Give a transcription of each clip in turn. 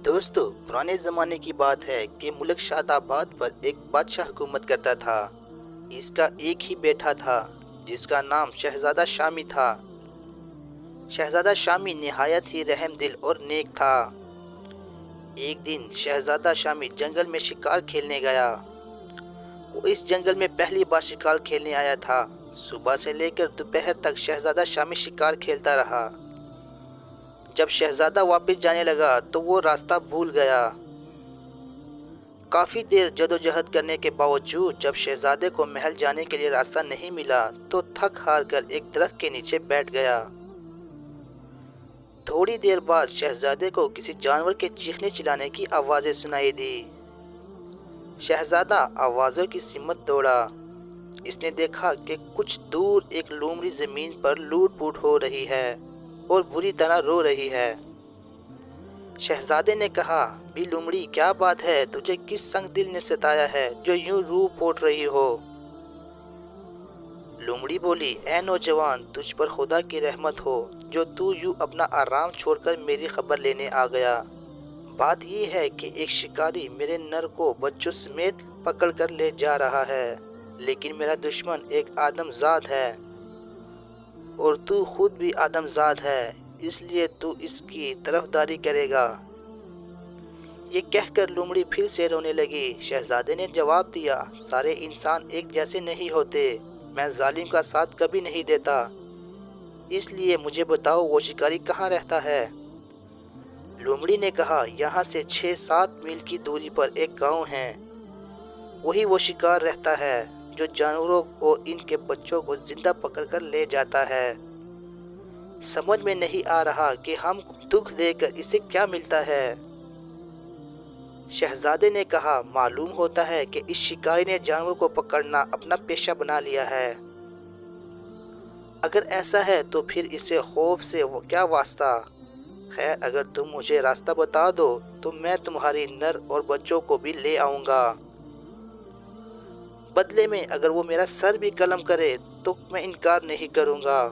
दोस्तों, पुराने ज़माने की बात है कि मुल्क शादाबाद पर एक बादशाह हुकूमत करता था। इसका एक ही बेटा था जिसका नाम शहज़ादा शामी था। शहज़ादा शामी निहायत ही रहमदिल और नेक था। एक दिन शहज़ादा शामी जंगल में शिकार खेलने गया। वो इस जंगल में पहली बार शिकार खेलने आया था। सुबह से लेकर दोपहर तक शहज़ादा शामी शिकार खेलता रहा। जब शहज़ादा वापस जाने लगा तो वो रास्ता भूल गया। काफ़ी देर जदोजहद करने के बावजूद जब शहज़ादे को महल जाने के लिए रास्ता नहीं मिला तो थक हार कर एक दरख्त के नीचे बैठ गया। थोड़ी देर बाद शहज़ादे को किसी जानवर के चीखने चिल्लाने की आवाज़ें सुनाई दी। शहज़ादा आवाज़ों की सिमत दौड़ा। इसने देखा कि कुछ दूर एक लोमड़ी ज़मीन पर लूट-पुट हो रही है और बुरी तरह रो रही है। शहज़ादे ने कहा, भी लोमड़ी, क्या बात है? तुझे किस संग दिल ने सताया है जो यूं रू पोट रही हो? लोमड़ी बोली, ए नौजवान, तुझ पर खुदा की रहमत हो जो तू यूं अपना आराम छोड़कर मेरी खबर लेने आ गया। बात यह है कि एक शिकारी मेरे नर को बच्चों समेत पकड़ कर ले जा रहा है, लेकिन मेरा दुश्मन एक आदमजाद है और तू खुद भी आदमजाद है, इसलिए तू इसकी तरफदारी करेगा। ये कहकर लोमड़ी फिर से रोने लगी। शहज़ादे ने जवाब दिया, सारे इंसान एक जैसे नहीं होते। मैं जालिम का साथ कभी नहीं देता, इसलिए मुझे बताओ वो शिकारी कहाँ रहता है? लोमड़ी ने कहा, यहाँ से 6-7 मील की दूरी पर एक गांव है। वही वो शिकार रहता है जो जानवरों और इनके बच्चों को जिंदा पकड़कर ले जाता है। समझ में नहीं आ रहा कि हम दुख देकर इसे क्या मिलता है। शहज़ादे ने कहा, मालूम होता है कि इस शिकारी ने जानवर को पकड़ना अपना पेशा बना लिया है। अगर ऐसा है तो फिर इसे खौफ से वो क्या वास्ता। खैर, अगर तुम मुझे रास्ता बता दो तो मैं तुम्हारी नर और बच्चों को भी ले आऊँगा। बदले में अगर वो मेरा सर भी कलम करे तो मैं इनकार नहीं करूँगा।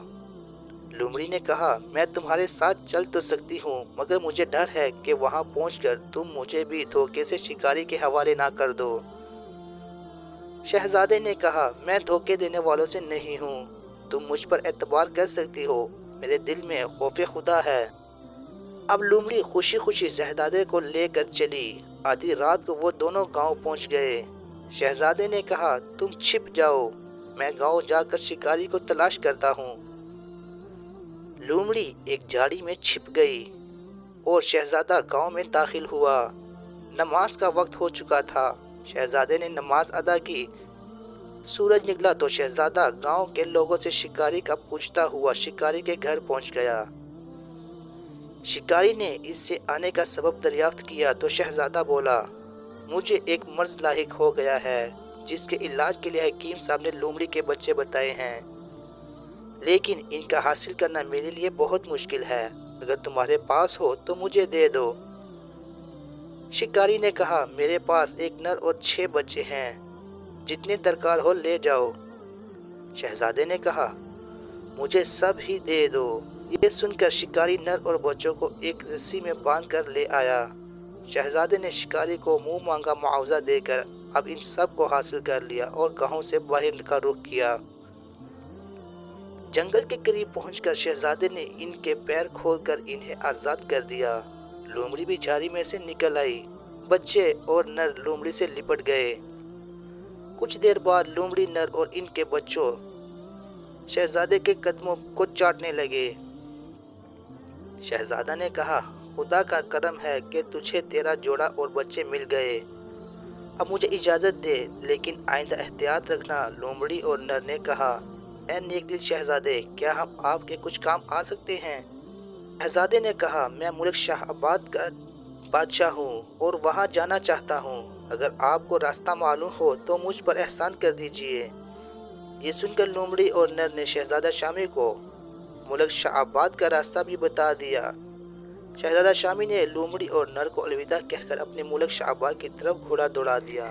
लोमड़ी ने कहा, मैं तुम्हारे साथ चल तो सकती हूँ, मगर मुझे डर है कि वहाँ पहुँचकर तुम मुझे भी धोखे से शिकारी के हवाले ना कर दो। शहज़ादे ने कहा, मैं धोखे देने वालों से नहीं हूँ, तुम मुझ पर एतबार कर सकती हो, मेरे दिल में खौफे खुदा है। अब लोमड़ी खुशी खुशी शहज़ादे को लेकर चली। आधी रात को वो दोनों गांव पहुँच गए। शहज़ादे ने कहा, तुम छिप जाओ, मैं गांव जाकर शिकारी को तलाश करता हूँ। लोमड़ी एक झाड़ी में छिप गई और शहज़ादा गांव में दाखिल हुआ। नमाज का वक्त हो चुका था। शहज़ादे ने नमाज अदा की। सूरज निकला तो शहज़ादा गांव के लोगों से शिकारी का पूछता हुआ शिकारी के घर पहुंच गया। शिकारी ने इससे आने का सबब दरियाफ्त किया तो शहज़ादा बोला, मुझे एक मर्ज लाहिक हो गया है जिसके इलाज के लिए हकीम साहब ने लोमड़ी के बच्चे बताए हैं, लेकिन इनका हासिल करना मेरे लिए बहुत मुश्किल है। अगर तुम्हारे पास हो तो मुझे दे दो। शिकारी ने कहा, मेरे पास एक नर और 6 बच्चे हैं, जितने दरकार हो ले जाओ। शहज़ादे ने कहा, मुझे सब ही दे दो। ये सुनकर शिकारी नर और बच्चों को एक रस्सी में बांध कर ले आया। शहज़ादे ने शिकारी को मुंह मांगा मुआवजा देकर अब इन सब को हासिल कर लिया और गांव से बाहर का रुख किया। जंगल के करीब पहुंचकर शहज़ादे ने इनके पैर खोलकर इन्हें आज़ाद कर दिया। लोमड़ी भी झाड़ी में से निकल आई। बच्चे और नर लोमड़ी से लिपट गए। कुछ देर बाद लोमड़ी नर और इनके बच्चों शहज़ादे के कदमों को चाटने लगे। शहज़ादा ने कहा, खुदा का करम है कि तुझे तेरा जोड़ा और बच्चे मिल गए। अब मुझे इजाज़त दे, लेकिन आइंदा एहतियात रखना। लोमड़ी और नर ने कहा, ए नेक दिल शहज़ादे, क्या हम आपके कुछ काम आ सकते हैं? शहज़ादे ने कहा, मैं मुल्क शाहाबाद का बादशाह हूँ और वहाँ जाना चाहता हूँ। अगर आपको रास्ता मालूम हो तो मुझ पर एहसान कर दीजिए। ये सुनकर लोमड़ी और नर ने शहज़ादा शामी को मुल्क शाहाबाद का रास्ता भी बता दिया। शहज़ादा शामी ने लोमड़ी और नर को अलविदा कहकर अपने मुल्क शाहाबाद की तरफ घोड़ा दौड़ा दिया।